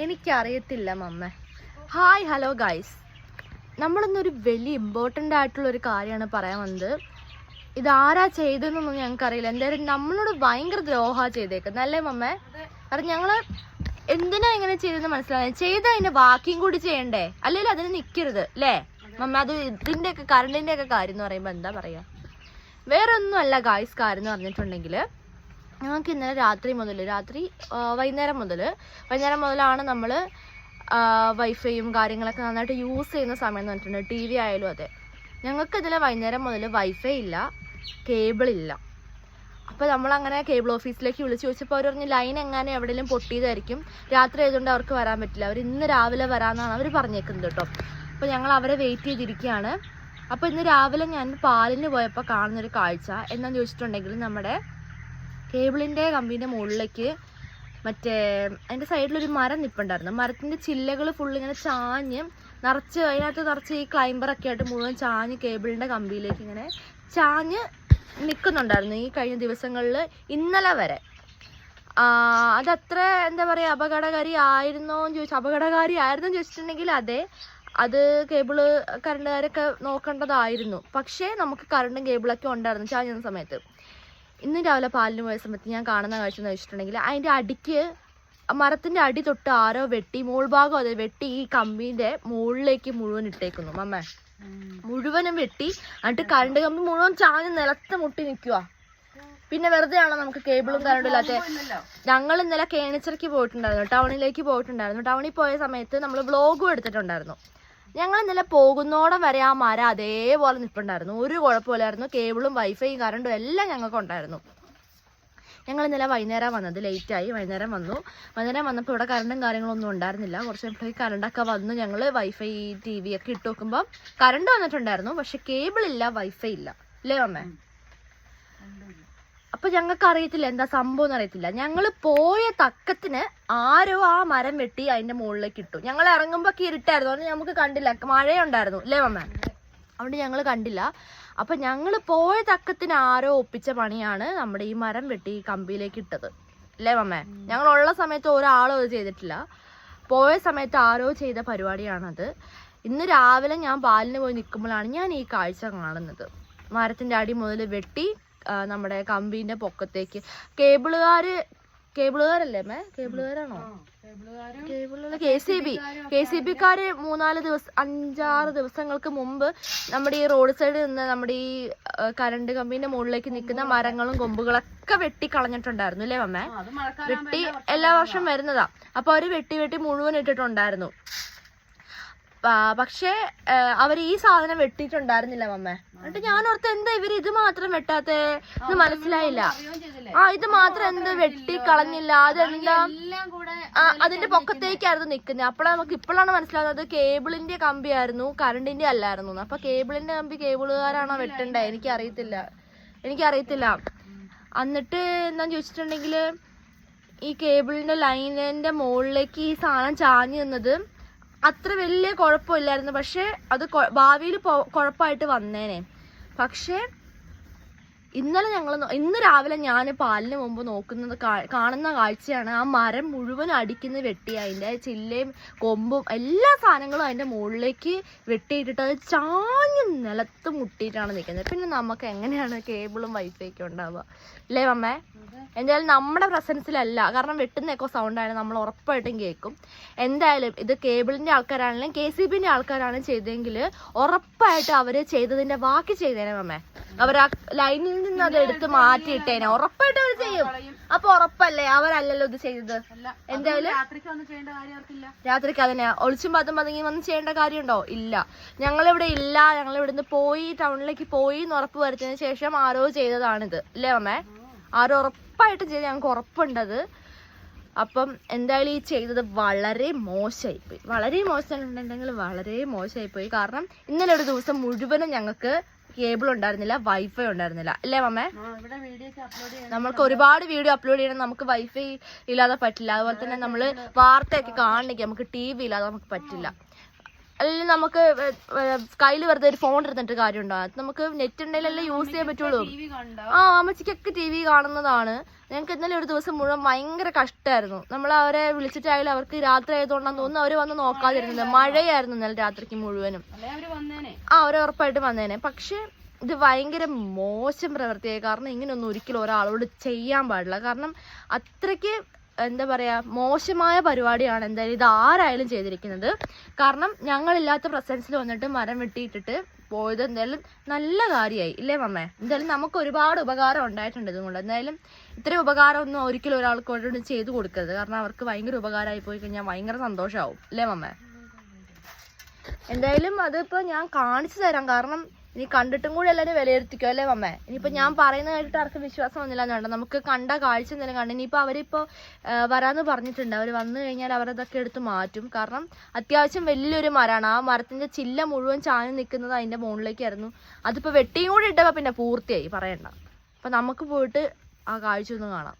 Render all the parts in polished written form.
എനിക്കറിയത്തില്ല മമ്മ. Hi hello guys, നമ്മളിന്നൊരു വലിയ important ആയിട്ടുള്ളൊരു കാര്യമാണ് പറയാൻ വന്നത്. ഇതാരാ ചെയ്തതെന്നൊന്നും ഞങ്ങൾക്കറിയില്ല. എന്തായാലും നമ്മളോട് ഭയങ്കര ദ്രോഹമാണ് ചെയ്തേക്കുന്നത് അല്ലേ മമ്മ? കാരണം ഞങ്ങൾ എന്തിനാ ഇങ്ങനെ ചെയ്തതെന്ന് മനസ്സിലായി. ചെയ്ത അതിൻ്റെ ബാക്കിയും കൂടി ചെയ്യണ്ടേ? അല്ലെങ്കിൽ അതിന് നിൽക്കരുത് അല്ലേ മമ്മ? അത് ഇതിൻ്റെയൊക്കെ കറണ്ടിൻ്റെയൊക്കെ കാര്യം എന്ന് പറയുമ്പോൾ എന്താ പറയുക, വേറെ ഒന്നും അല്ല ഗായ്സ്. കാര്യം എന്ന് പറഞ്ഞിട്ടുണ്ടെങ്കിൽ ഞങ്ങൾക്ക് ഇന്നലെ വൈകുന്നേരം മുതലാണ് നമ്മൾ വൈഫൈയും കാര്യങ്ങളൊക്കെ നന്നായിട്ട് യൂസ് ചെയ്യുന്ന സമയം എന്ന് പറഞ്ഞിട്ടുണ്ട്. ടി വി ആയാലും അതെ. ഞങ്ങൾക്ക് ഇതിൽ വൈകുന്നേരം മുതൽ വൈഫൈ ഇല്ല, കേബിൾ ഇല്ല. അപ്പോൾ നമ്മളങ്ങനെ കേബിൾ ഓഫീസിലേക്ക് വിളിച്ച് ചോദിച്ചപ്പോൾ അവർ പറഞ്ഞ് ലൈൻ എങ്ങാനും എവിടെയെങ്കിലും പൊട്ടിയതായിരിക്കും, രാത്രി ആയതുകൊണ്ട് അവർക്ക് വരാൻ പറ്റില്ല, അവർ ഇന്ന് രാവിലെ വരാമെന്നാണ് അവർ പറഞ്ഞേക്കുന്നത് കേട്ടോ. അപ്പോൾ ഞങ്ങൾ അവരെ വെയിറ്റ് ചെയ്തിരിക്കുകയാണ്. അപ്പോൾ ഇന്ന് രാവിലെ ഞാൻ പാലിന് പോയപ്പോൾ കാണുന്നൊരു കാഴ്ച എന്താണെന്ന് ചോദിച്ചിട്ടുണ്ടെങ്കിൽ, നമ്മുടെ കേബിളിൻ്റെ കമ്പീൻ്റെ മുകളിലേക്ക് മറ്റേ അതിൻ്റെ സൈഡിലൊരു മരം നിൽപ്പുണ്ടായിരുന്നു. മരത്തിൻ്റെ ചില്ലകൾ ഫുള്ളിങ്ങനെ ചാഞ്ഞ് അതിനകത്ത് നിറച്ച് ഈ ക്ലൈംബറൊക്കെ ആയിട്ട് മുഴുവൻ ചാഞ്ഞ് കേബിളിൻ്റെ കമ്പിയിലേക്ക് ഇങ്ങനെ ചാഞ്ഞ് നിൽക്കുന്നുണ്ടായിരുന്നു ഈ കഴിഞ്ഞ ദിവസങ്ങളിൽ, ഇന്നലെ വരെ. അതത്ര എന്താ പറയുക, അപകടകാരി ആയിരുന്നോ ചോദിച്ചിട്ടുണ്ടെങ്കിൽ അതെ, അത് കേബിള് കറണ്ടുകാരൊക്കെ നോക്കേണ്ടതായിരുന്നു. പക്ഷേ നമുക്ക് കറണ്ടും കേബിളൊക്കെ ഉണ്ടായിരുന്നു ചാഞ്ഞ സമയത്ത്. ഇന്ന് രാവിലെ പാലിന് പോയ സമയത്ത് ഞാൻ കാണുന്ന കാഴ്ച എന്ന് വെച്ചിട്ടുണ്ടെങ്കിൽ, അതിൻ്റെ അടിക്ക് മരത്തിൻ്റെ അടി തൊട്ട് ആരോ വെട്ടി, മുകൾഭാഗം അത് വെട്ടി ഈ കമ്പീൻ്റെ മുകളിലേക്ക് മുഴുവൻ ഇട്ടേക്കുന്നു മമ്മ. മുഴുവനും വെട്ടി, എന്നിട്ട് കറണ്ട് കമ്പി മുഴുവൻ ചാഞ്ഞ് നിലത്ത് മുട്ടി നിൽക്കുക. പിന്നെ വെറുതെ ആണോ നമുക്ക് കേബിളും കറണ്ടും ഇല്ലാത്ത? ഞങ്ങൾ ഇന്നലെ കേണിച്ചിറയ്ക്ക് പോയിട്ടുണ്ടായിരുന്നു, ടൗണിലേക്ക് പോയിട്ടുണ്ടായിരുന്നു. ടൗണിൽ പോയ സമയത്ത് നമ്മൾ വ്ളോഗും എടുത്തിട്ടുണ്ടായിരുന്നു. ഞങ്ങൾ ഇന്നലെ പോകുന്നോടം വരെ ആ മരം അതേപോലെ നിൽപ്പുണ്ടായിരുന്നു, ഒരു കുഴപ്പമില്ലായിരുന്നു. കേബിളും വൈഫൈയും കറണ്ടും എല്ലാം ഞങ്ങൾക്ക് ഉണ്ടായിരുന്നു. ഞങ്ങൾ ഇന്നലെ വൈകുന്നേരം വന്നത്, ലേറ്റായി. വൈകുന്നേരം വന്നപ്പോൾ ഇവിടെ കറണ്ടും കാര്യങ്ങളൊന്നും ഉണ്ടായിരുന്നില്ല. കുറച്ച് കഴിയുമ്പോഴേക്ക് കറണ്ടൊക്കെ വന്നു. ഞങ്ങൾ വൈഫൈ ടി വി ഒക്കെ ഇട്ട് നോക്കുമ്പോൾ കറണ്ട് വന്നിട്ടുണ്ടായിരുന്നു, പക്ഷെ കേബിൾ ഇല്ല, വൈഫൈ ഇല്ല അല്ലേ അമ്മേ? അപ്പൊ ഞങ്ങൾക്ക് അറിയത്തില്ല എന്താ സംഭവം എന്ന് അറിയത്തില്ല. ഞങ്ങൾ പോയ തക്കത്തിന് ആരോ ആ മരം വെട്ടി അതിന്റെ മുകളിലേക്ക് ഇട്ടു. ഞങ്ങൾ ഇറങ്ങുമ്പോ ഇരുട്ടായിരുന്നു, അതുകൊണ്ട് നമുക്ക് കണ്ടില്ല, മഴയുണ്ടായിരുന്നു അല്ലേ മമ്മ? അതുകൊണ്ട് ഞങ്ങൾ കണ്ടില്ല. അപ്പൊ ഞങ്ങൾ പോയ തക്കത്തിന് ആരോ ഒപ്പിച്ച പണിയാണ് നമ്മുടെ ഈ മരം വെട്ടി കമ്പിയിലേക്ക് ഇട്ടത് അല്ലേ മമ്മ? ഞങ്ങളുള്ള സമയത്ത് ഒരാളും അത് ചെയ്തിട്ടില്ല, പോയ സമയത്ത് ആരോ ചെയ്ത പരിപാടിയാണത്. ഇന്ന് രാവിലെ ഞാൻ പാലിന് പോയി നിൽക്കുമ്പോഴാണ് ഞാൻ ഈ കാഴ്ച കാണുന്നത്. മരത്തിന്റെ അടി മുതൽ വെട്ടി നമ്മുടെ കമ്പീന്റെ പൊക്കത്തേക്ക് കേബിളുകാരല്ലേ അമ്മേ? കേബിളുകാരാണോ? KCB-ക്കാര് 5-6 ദിവസങ്ങൾക്ക് മുമ്പ് നമ്മുടെ ഈ റോഡ് സൈഡിൽ നിന്ന് നമ്മുടെ ഈ കറണ്ട് കമ്പീന്റെ മുകളിലേക്ക് നിൽക്കുന്ന മരങ്ങളും കൊമ്പുകളൊക്കെ വെട്ടി കളഞ്ഞിട്ടുണ്ടായിരുന്നു അല്ലേ മമ്മേ? വെട്ടി എല്ലാ വർഷം വരുന്നതാ. അപ്പൊ അവര് വെട്ടി മുഴുവൻ ഇട്ടിട്ടുണ്ടായിരുന്നു. പക്ഷേ അവർ ഈ സാധനം വെട്ടിയിട്ടുണ്ടായിരുന്നില്ല മമ്മ. എന്നിട്ട് ഞാൻ ഓർത്ത് എന്താ ഇവര് ഇത് മാത്രം വെട്ടാത്തെ എന്ന് മനസ്സിലായില്ല. ഇത് മാത്രം എന്ത് വെട്ടി കളഞ്ഞില്ല, അതെല്ലാം അതിന്റെ പൊക്കത്തേക്കായിരുന്നു നിൽക്കുന്നത്. ഇപ്പോഴാണ് മനസ്സിലാകുന്നത് കേബിളിന്റെ കമ്പിയായിരുന്നു, കറണ്ടിന്റെ അല്ലായിരുന്നു. അപ്പൊ കേബിളിന്റെ കമ്പി കേബിളുകാരാണോ വെട്ടണ്ടേ? എനിക്കറിയത്തില്ല. എന്നിട്ട് എന്താന്ന് ചോദിച്ചിട്ടുണ്ടെങ്കിൽ, ഈ കേബിളിന്റെ ലൈനിന്റെ മുകളിലേക്ക് ഈ സാധനം ചാഞ്ഞു നിന്നത് അത്ര വലിയ കുഴപ്പമില്ലായിരുന്നു. പക്ഷെ അത് ഭാവിയിൽ കുഴപ്പമായിട്ട് വന്നേനെ. പക്ഷെ ഇന്ന് രാവിലെ ഞാൻ പാലിന് മുമ്പ് കാണുന്ന കാഴ്ചയാണ് ആ മരം മുഴുവൻ അടിക്കുന്ന വെട്ടി, അതിൻ്റെ ചില്ലയും കൊമ്പും എല്ലാ സാധനങ്ങളും അതിൻ്റെ മുകളിലേക്ക് വെട്ടിയിട്ടിട്ട് അത് ചാഞ്ഞ് നിലത്ത് മുട്ടിയിട്ടാണ് നിൽക്കുന്നത്. പിന്നെ നമുക്ക് എങ്ങനെയാണ് കേബിളും വൈഫൈക്കും ഉണ്ടാവുക അല്ലേ മമ്മേ? എന്തായാലും നമ്മുടെ പ്രസൻസിലല്ല, കാരണം വെട്ടുന്നൊക്കെ സൗണ്ടാണ് നമ്മൾ ഉറപ്പായിട്ടും കേൾക്കും. എന്തായാലും ഇത് കേബിളിൻ്റെ ആൾക്കാരാണെങ്കിലും KCB-ൻ്റെ ആൾക്കാരാണ് ചെയ്തതെങ്കിൽ ഉറപ്പായിട്ട് അവർ ചെയ്തതിൻ്റെ ബാക്കി ചെയ്തേനെ മമ്മേ. അവർ ആ ലൈനിൽ നിന്ന് അത് എടുത്ത് മാറ്റിയിട്ടേനെ, ഉറപ്പായിട്ട് അവർ ചെയ്യും. അപ്പൊ ഉറപ്പല്ലേ, അവരല്ലല്ലോ ഇത് ചെയ്തത്. എന്തായാലും രാത്രിക്ക് അതിനെ ഒളിച്ചും പതുങ്ങി വന്ന് ചെയ്യേണ്ട കാര്യമുണ്ടോ? ഇല്ല. ഞങ്ങളിവിടെ ഇവിടുന്ന് പോയി ടൗണിലേക്ക് പോയി എന്ന് ഉറപ്പ് വരുത്തിയതിനു ശേഷം ആരോ ചെയ്തതാണിത് അല്ലേ അമ്മേ? ആരോ ഉറപ്പായിട്ടും ചെയ്ത്, ഞങ്ങൾക്ക് ഉറപ്പുണ്ടത്. അപ്പം എന്തായാലും ഈ ചെയ്തത് വളരെ മോശമായിപ്പോയി. വളരെ മോശമായിപ്പോയി. കാരണം ഇന്നലെ ഒരു ദിവസം മുഴുവനും ഞങ്ങൾക്ക് കേബിൾ ഉണ്ടായിരുന്നില്ല, വൈഫൈ ഉണ്ടായിരുന്നില്ല അല്ലേ മമ്മേ? നമ്മൾക്ക് ഒരുപാട് വീഡിയോ അപ്ലോഡ് ചെയ്യണം, നമുക്ക് വൈഫൈ ഇല്ലാതെ പറ്റില്ല. അതുപോലെ തന്നെ നമ്മൾ വാർത്തയൊക്കെ കാണണമെങ്കിൽ നമുക്ക് TV ഇല്ലാതെ നമുക്ക് പറ്റില്ല. അല്ലെങ്കിൽ നമുക്ക് കയ്യിൽ വെറുതെ ഒരു ഫോൺ എടുത്തിട്ട് കാര്യമുണ്ടോ? നമുക്ക് നെറ്റ് ഉണ്ടെങ്കിലല്ലേ യൂസ് ചെയ്യാൻ പറ്റുള്ളൂ. അമ്മച്ചിക്കൊക്കെ TV കാണുന്നതാണ്. ഞങ്ങൾക്ക് ഇന്നലെ ഒരു ദിവസം മുഴുവൻ ഭയങ്കര കഷ്ടമായിരുന്നു. നമ്മൾ അവരെ വിളിച്ചിട്ടായാലും അവർക്ക് രാത്രി ആയതുകൊണ്ടാന്ന് തോന്നുന്നു അവർ വന്ന് നോക്കാതിരുന്നത്. മഴയായിരുന്നു ഇന്നലെ രാത്രിക്ക് മുഴുവനും. അവരെ ഉറപ്പായിട്ട് വന്നേനെ. പക്ഷെ ഇത് ഭയങ്കര മോശം പ്രവൃത്തിയായി. കാരണം ഇങ്ങനെയൊന്നും ഒരിക്കലും ഒരാളോട് ചെയ്യാൻ പാടില്ല. കാരണം അത്രയ്ക്ക് എന്താ പറയുക, മോശമായ പരിപാടിയാണ് എന്തായാലും ഇത് ആരായാലും ചെയ്തിരിക്കുന്നത്. കാരണം ഞങ്ങളില്ലാത്ത പ്രസൻസിൽ വന്നിട്ട് മരം വെട്ടിയിട്ടിട്ട് പോയത് എന്തായാലും നല്ല കാര്യമായി ഇല്ലേ മമ്മേ? എന്തായാലും നമുക്ക് ഒരുപാട് ഉപകാരം ഉണ്ടായിട്ടുണ്ട് ഇതുകൊണ്ട്. എന്തായാലും ഇത്രയും ഉപകാരമൊന്നും ഒരിക്കലും ഒരാൾക്ക് കൊണ്ട് ചെയ്തു കൊടുക്കരുത്. കാരണം അവർക്ക് ഭയങ്കര ഉപകാരമായി പോയി കഴിഞ്ഞാൽ ഭയങ്കര സന്തോഷമാവും ഇല്ലേ മമ്മേ? എന്തായാലും അതിപ്പോൾ ഞാൻ കാണിച്ചു തരാം. കാരണം ഇനി കണ്ടിട്ടും കൂടി എല്ലാവരും വിലയിരുത്തിക്കോ അല്ലേ മമ്മേ? ഇനിയിപ്പോൾ ഞാൻ പറയുന്നത് കേട്ടിട്ട് ആർക്കും വിശ്വാസം വന്നില്ല എന്നുണ്ട്. നമുക്ക് കണ്ട കാഴ്ച എന്തെങ്കിലും കണ്ടു. ഇനിയിപ്പോൾ അവരിപ്പോൾ വരാമെന്ന് പറഞ്ഞിട്ടുണ്ട്. അവർ വന്നു കഴിഞ്ഞാൽ അവരതൊക്കെ എടുത്ത് മാറ്റും. കാരണം അത്യാവശ്യം വലിയൊരു മരമാണ്. ആ മരത്തിൻ്റെ ചില്ല മുഴുവൻ ചാഞ്ഞ് നിൽക്കുന്നത് അതിൻ്റെ മുകളിലേക്കായിരുന്നു. അതിപ്പോൾ വെട്ടിയും കൂടി ഇട്ടപ്പോൾ പിന്നെ പൂർത്തിയായി പറയണ്ട. അപ്പം നമുക്ക് പോയിട്ട് ആ കാഴ്ച ഒന്ന് കാണാം.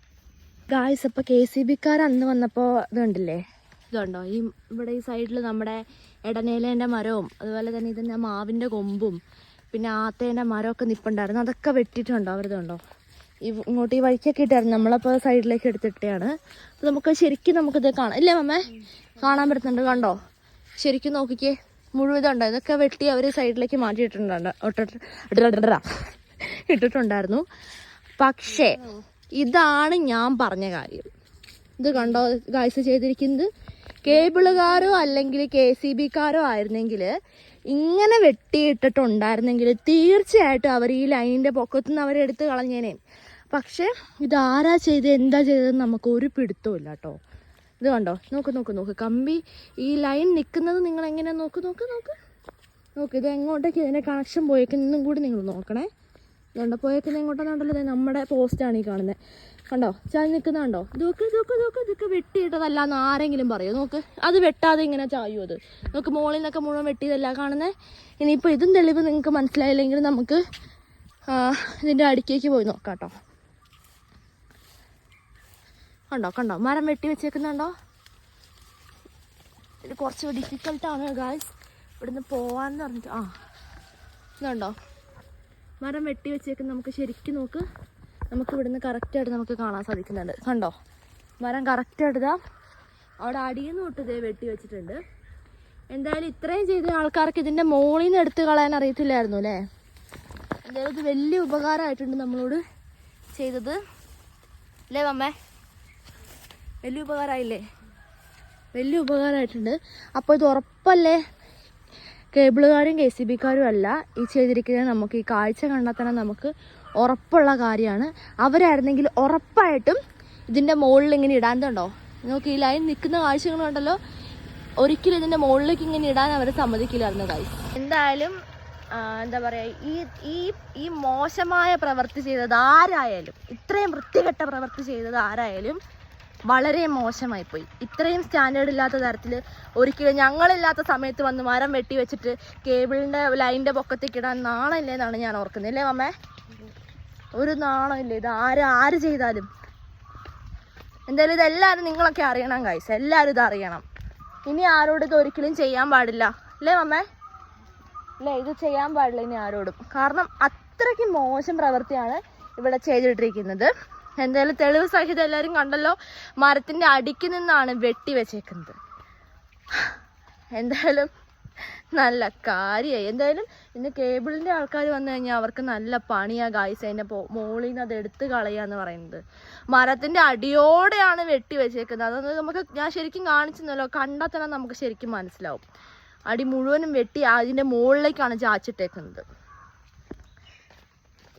ഗായ്സ്, അപ്പോൾ KCB-ക്കാർ അന്ന് വന്നപ്പോൾ ഇത് കണ്ടില്ലേ? ഇതുണ്ടോ ഇവിടെ ഈ സൈഡിൽ നമ്മുടെ ഇടനേലേൻ്റെ മരവും അതുപോലെ തന്നെ ഇതിൻ്റെ മാവിൻ്റെ കൊമ്പും പിന്നെ ആത്തേൻ്റെ മരമൊക്കെ നിൽപ്പുണ്ടായിരുന്നു. അതൊക്കെ വെട്ടിയിട്ടുണ്ടോ അവരിതുണ്ടോ? ഇങ്ങോട്ട് ഈ വഴിക്കൊക്കെ ഇട്ടായിരുന്നു. നമ്മളപ്പോൾ സൈഡിലേക്ക് എടുത്തിട്ടാണ്. അപ്പോൾ നമുക്ക് ശരിക്കും നമുക്കിത് കാണാം ഇല്ലേ മമ്മേ? കാണാൻ പറ്റുന്നുണ്ട്. കണ്ടോ? ശരിക്കും നോക്കിക്കേ, മുഴുവൻ ഇതുണ്ടോ? ഇതൊക്കെ വെട്ടി അവർ സൈഡിലേക്ക് ഇട്ടിട്ടുണ്ടായിരുന്നു. പക്ഷേ ഇതാണ് ഞാൻ പറഞ്ഞ കാര്യം. ഇത് കണ്ടോ ഗായ്സ് ചെയ്തിരിക്കുന്നത്? കേബിളുകാരോ അല്ലെങ്കിൽ KCB-ക്കാരോ ആയിരുന്നെങ്കിൽ ഇങ്ങനെ വെട്ടിയിട്ടിട്ടുണ്ടായിരുന്നെങ്കിൽ തീർച്ചയായിട്ടും അവർ ഈ ലൈനിൻ്റെ പൊക്കത്തുനിന്ന് അവരെടുത്ത് കളഞ്ഞേനെ. പക്ഷേ ഇതാരാ ചെയ്ത് എന്താ ചെയ്തതെന്ന് നമുക്ക് ഒരു പിടുത്തവും ഇല്ല കേട്ടോ. ഇത് കണ്ടോ? നോക്ക് കമ്പി ഈ ലൈൻ നിൽക്കുന്നത് നിങ്ങൾ എങ്ങനെ നോക്ക് ഇത് എങ്ങോട്ടേക്ക് ഇതിൻ്റെ കണക്ഷൻ പോയേക്കുന്നതും കൂടി നിങ്ങൾ നോക്കണേ. ഇതുണ്ടോ പോയേക്കുന്നത് എങ്ങോട്ടാണെന്നുണ്ടല്ലോ? നമ്മുടെ പോസ്റ്റാണ് ഈ കാണുന്നത്. കണ്ടോ ചാഞ്ഞ് നിൽക്കുന്നുണ്ടോ? ഇതൊക്കെ വെട്ടിയിട്ടതല്ല എന്ന് ആരെങ്കിലും പറയോ? നോക്ക്, അത് വെട്ടാതെ ഇങ്ങനെ ചായും. അത് നോക്ക്, മോളിൽ നിന്നൊക്കെ മുഴുവൻ വെട്ടിയതല്ല കാണുന്നത്. ഇനിയിപ്പോൾ ഇതും തെളിവ് നിങ്ങൾക്ക് മനസ്സിലായില്ലെങ്കിൽ നമുക്ക് ഇതിൻ്റെ അടുക്കേക്ക് പോയി നോക്കാം കേട്ടോ. കണ്ടോ മരം വെട്ടി വെച്ചേക്കുന്നുണ്ടോ? ഇത് കുറച്ച് ഡിഫിക്കൽട്ടാണ് ഗായ്സ് ഇവിടുന്ന് പോവാന്ന് പറഞ്ഞിട്ട്. ഇതുണ്ടോ മരം വെട്ടി വെച്ചേക്കുന്ന? നമുക്ക് ശരിക്കും നോക്ക്, നമുക്ക് ഇവിടുന്ന് കറക്റ്റായിട്ട് നമുക്ക് കാണാൻ സാധിക്കുന്നുണ്ട്. കണ്ടോ മരം കറക്റ്റായിട്ട് ഇതാ അവിടെ അടിയിൽ നിന്ന് തൊട്ട് ഇതേ വെട്ടി വെച്ചിട്ടുണ്ട്. എന്തായാലും ഇത്രയും ചെയ്ത ആൾക്കാർക്ക് ഇതിൻ്റെ മുകളിൽ നിന്ന് എടുത്ത് കളയാൻ അറിയത്തില്ലായിരുന്നു അല്ലേ? എന്തായാലും ഇത് വലിയ ഉപകാരമായിട്ടുണ്ട് നമ്മളോട് ചെയ്തത് അല്ലേ മമ്മേ? വലിയ ഉപകാരമായില്ലേ? വലിയ ഉപകാരമായിട്ടുണ്ട്. അപ്പോൾ ഇത് ഉറപ്പല്ലേ കേബിളുകാരും KCB-ക്കാരും അല്ല ഈ ചെയ്തിരിക്കുന്നത്. നമുക്ക് ഈ കാഴ്ച കണ്ടാൽ തന്നെ നമുക്ക് ഉറപ്പുള്ള കാര്യമാണ്. അവരായിരുന്നെങ്കിൽ ഉറപ്പായിട്ടും ഇതിൻ്റെ മുകളിൽ ഇങ്ങനെ ഇടാൻ നോക്കി ഈ ലൈൻ നിൽക്കുന്ന കാഴ്ചകളുണ്ടല്ലോ, ഒരിക്കലും ഇതിൻ്റെ മുകളിലേക്ക് ഇങ്ങനെ ഇടാൻ അവർ സമ്മതിക്കില്ലായിരുന്നു കാര്യം. എന്തായാലും എന്താ പറയുക, ഈ മോശമായ പ്രവൃത്തി ചെയ്തത് ആരായാലും, ഇത്രയും വൃത്തികെട്ട പ്രവൃത്തി ചെയ്തത് ആരായാലും വളരെ മോശമായിപ്പോയി. ഇത്രയും സ്റ്റാൻഡേർഡ് ഇല്ലാത്ത തരത്തിൽ ഒരിക്കലും ഞങ്ങളില്ലാത്ത സമയത്ത് വന്ന് മരം വെട്ടി വെച്ചിട്ട് കേബിളിൻ്റെ ലൈനിൻ്റെ പൊക്കത്തേക്ക് ഇടാൻ നാണമില്ലേ എന്നാണ് ഞാൻ ഓർക്കുന്നത് അല്ലേ മമ്മേ? ഒരു നാണമില്ലേ? ഇത് ആര് ചെയ്താലും. എന്തായാലും ഇതെല്ലാവരും നിങ്ങളൊക്കെ അറിയണം ഗൈസ്, എല്ലാവരും ഇത് അറിയണം. ഇനി ആരോടും ഇത് ഒരിക്കലും ചെയ്യാൻ പാടില്ല അല്ലേ മമ്മേ? അല്ലേ, ഇത് ചെയ്യാൻ പാടില്ല ഇനി ആരോടും. കാരണം അത്രയ്ക്ക് മോശം പ്രവൃത്തിയാണ് ഇവിടെ ചെയ്തിട്ടിരിക്കുന്നത്. എന്തായാലും തെളിവ് സഹിതം എല്ലാവരും കണ്ടല്ലോ, മരത്തിൻ്റെ അടിക്ക് നിന്നാണ് വെട്ടി വെച്ചേക്കുന്നത്. എന്തായാലും നല്ല കാര്യമായി. എന്തായാലും ഇന്ന് കേബിളിൻ്റെ ആൾക്കാർ വന്നു കഴിഞ്ഞാൽ അവർക്ക് നല്ല പണിയാണ് ഗായ്സ്. അതിൻ്റെ മോളിൽ നിന്ന് അത് എടുത്ത് കളയാന്ന് പറയുന്നത്. മരത്തിൻ്റെ അടിയോടെയാണ് വെട്ടി വെച്ചേക്കുന്നത്. അതൊന്ന് നമുക്ക് ഞാൻ ശരിക്കും കാണിച്ചെന്നല്ലോ, കണ്ടാൽ തന്നെ നമുക്ക് ശരിക്കും മനസ്സിലാവും. അടി മുഴുവനും വെട്ടി അതിൻ്റെ മുകളിലേക്കാണ് ചാച്ചിട്ടേക്കുന്നത്.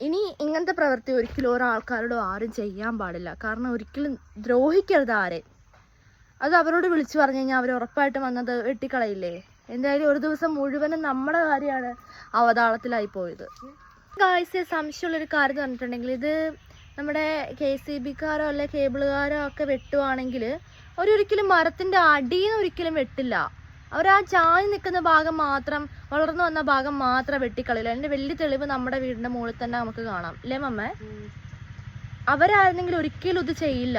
ഇനി ഇങ്ങനത്തെ പ്രവൃത്തി ഒരിക്കലും ഒരാൾക്കാരോടും ആരും ചെയ്യാൻ പാടില്ല. കാരണം ഒരിക്കലും ദ്രോഹിക്കരുത് ആരെ. അത് അവരോട് വിളിച്ചു പറഞ്ഞു കഴിഞ്ഞാൽ അവർ ഉറപ്പായിട്ടും വന്നത് വെട്ടിക്കളയില്ലേ? എന്തായാലും ഒരു ദിവസം മുഴുവനും നമ്മുടെ കാര്യമാണ് അവതാളത്തിലായി പോയത്. ഗായ്സ്, സംശയമുള്ളൊരു കാര്യം എന്ന് പറഞ്ഞിട്ടുണ്ടെങ്കിൽ, ഇത് നമ്മുടെ KCB-ക്കാരോ അല്ലെ കേബിളുകാരോ ഒക്കെ വെട്ടുവാണെങ്കിൽ അവരൊരിക്കലും മരത്തിൻ്റെ അടിയിൽ നിന്ന് ഒരിക്കലും വെട്ടില്ല. അവർ ആ ചാഞ്ഞ് നിൽക്കുന്ന ഭാഗം മാത്രം, വളർന്നു വന്ന ഭാഗം മാത്രം വെട്ടിക്കളയില്ല. അതിൻ്റെ വലിയ തെളിവ് നമ്മുടെ വീടിൻ്റെ മുകളിൽ തന്നെ നമുക്ക് കാണാം അല്ലേ മമ്മേ? അവരായിരുന്നെങ്കിൽ ഒരിക്കലും ഇത് ചെയ്യില്ല.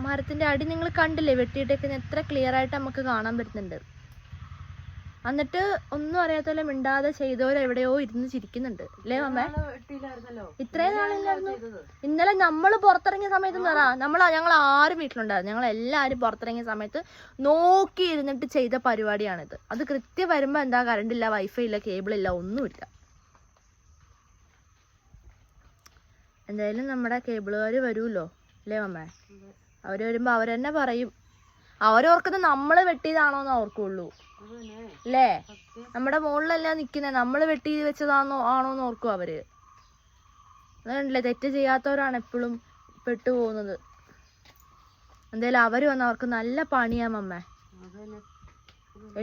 മരത്തിന്റെ അടി നിങ്ങൾ കണ്ടില്ലേ വെട്ടിയിട്ടേക്കുന്ന എത്ര ക്ലിയർ ആയിട്ട് നമുക്ക് കാണാൻ പറ്റുന്നുണ്ട്. എന്നിട്ട് ഒന്നും അറിയാത്തല്ല മിണ്ടാതെ ചെയ്തവർ എവിടെയോ ഇരുന്ന് ചിരിക്കുന്നുണ്ട് അല്ലേ അമ്മ? ഇത്രയും നാളില്ലായിരുന്നു. ഇന്നലെ നമ്മള് പുറത്തിറങ്ങിയ സമയത്ത് ഞങ്ങൾ ആരും വീട്ടിലുണ്ടായിരുന്നു. ഞങ്ങൾ എല്ലാരും പുറത്തിറങ്ങിയ സമയത്ത് നോക്കി ഇരുന്നിട്ട് ചെയ്ത പരിപാടിയാണിത്. അത് കൃത്യം വരുമ്പോ എന്താ കറണ്ട് ഇല്ല, വൈഫൈ ഇല്ല, കേബിൾ ഇല്ല, ഒന്നുമില്ല. എന്തായാലും നമ്മുടെ കേബിളുകാര് വരുമല്ലോ അല്ലേ അമ്മ? അവര് വരുമ്പോ അവരെന്നെ പറയും. അവരോർക്കുന്നത് നമ്മള് വെട്ടിയതാണോന്ന് ഓർക്കുള്ളൂ അല്ലേ? നമ്മുടെ മുകളിലല്ല നിക്കുന്നേ, നമ്മള് വെട്ടി ആണോന്ന് ഓർക്കും അവര്. അതുകൊണ്ടല്ലേ തെറ്റ് ചെയ്യാത്തവരാണ് എപ്പോഴും പെട്ടുപോകുന്നത്. എന്തായാലും അവര് വന്ന അവർക്ക് നല്ല പണിയാമമ്മേ.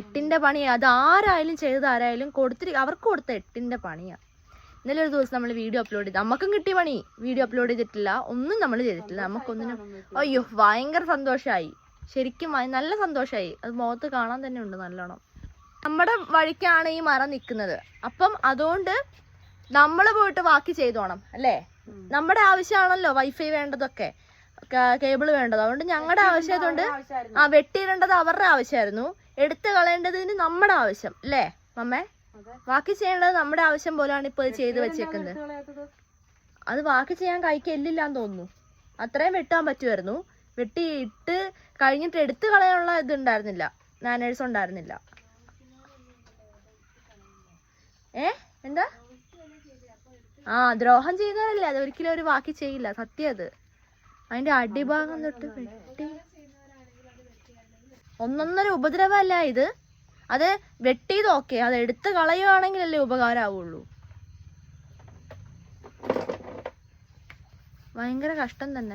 എട്ടിന്റെ പണിയാ. അത് ആരായാലും ചെയ്തതാരായാലും അവർക്ക് കൊടുത്ത എട്ടിന്റെ പണിയാ. ഇന്നലെ ഒരു ദിവസം നമ്മൾ വീഡിയോ അപ്ലോഡ് ചെയ്ത് നമുക്കും കിട്ടിയ പണി. വീഡിയോ അപ്ലോഡ് ചെയ്തിട്ടില്ല, ഒന്നും നമ്മൾ ചെയ്തിട്ടില്ല. നമുക്കൊന്നിനും അയ്യോ ഭയങ്കര സന്തോഷമായി. ശരിക്കും നല്ല സന്തോഷമായി. അത് മുഖത്ത് കാണാൻ തന്നെ ഉണ്ട് നല്ലോണം. നമ്മുടെ വഴിക്കാണ് ഈ മരം നിൽക്കുന്നത്. അപ്പം അതുകൊണ്ട് നമ്മൾ പോയിട്ട് ബാക്കി ചെയ്തോണം അല്ലേ? നമ്മുടെ ആവശ്യമാണല്ലോ വൈഫൈ വേണ്ടതൊക്കെ, കേബിൾ വേണ്ടത്. അതുകൊണ്ട് ഞങ്ങളുടെ ആവശ്യമായതുകൊണ്ട് വെട്ടിയിടേണ്ടത് അവരുടെ ആവശ്യമായിരുന്നു, എടുത്തു കളയേണ്ടതിന് നമ്മുടെ ആവശ്യം അല്ലേ മമ്മേ? ബാക്കി ചെയ്യേണ്ടത് നമ്മുടെ ആവശ്യം പോലെയാണ് ഇപ്പൊ ചെയ്ത് വെച്ചേക്കുന്നത്. അത് ബാക്കി ചെയ്യാൻ കൈക്ക് എല്ലില്ലാന്ന് തോന്നുന്നു. അത്രയും വെട്ടാൻ പറ്റുമായിരുന്നു. വെട്ടിയിട്ട് കഴിഞ്ഞിട്ട് എടുത്തു കളയാനുള്ള ഇതുണ്ടായിരുന്നില്ല, മാനേഴ്സ് ഉണ്ടായിരുന്നില്ല. എന്താ? ദ്രോഹം ചെയ്യുന്നതല്ലേ, അത് ഒരിക്കലും ഒരു ബാക്കി ചെയ്യില്ല. സത്യം അത്. അതിന്റെ അടിഭാഗം തൊട്ട് വെട്ടി ഒന്നൊന്നര ഉപദ്രവമല്ല ഇത്. അത് വെട്ടിയത് ഓക്കെ, അത് എടുത്ത് കളയുവാണെങ്കിലല്ലേ ഉപകാരമാവുള്ളൂ. ഭയങ്കര കഷ്ടം തന്നെ.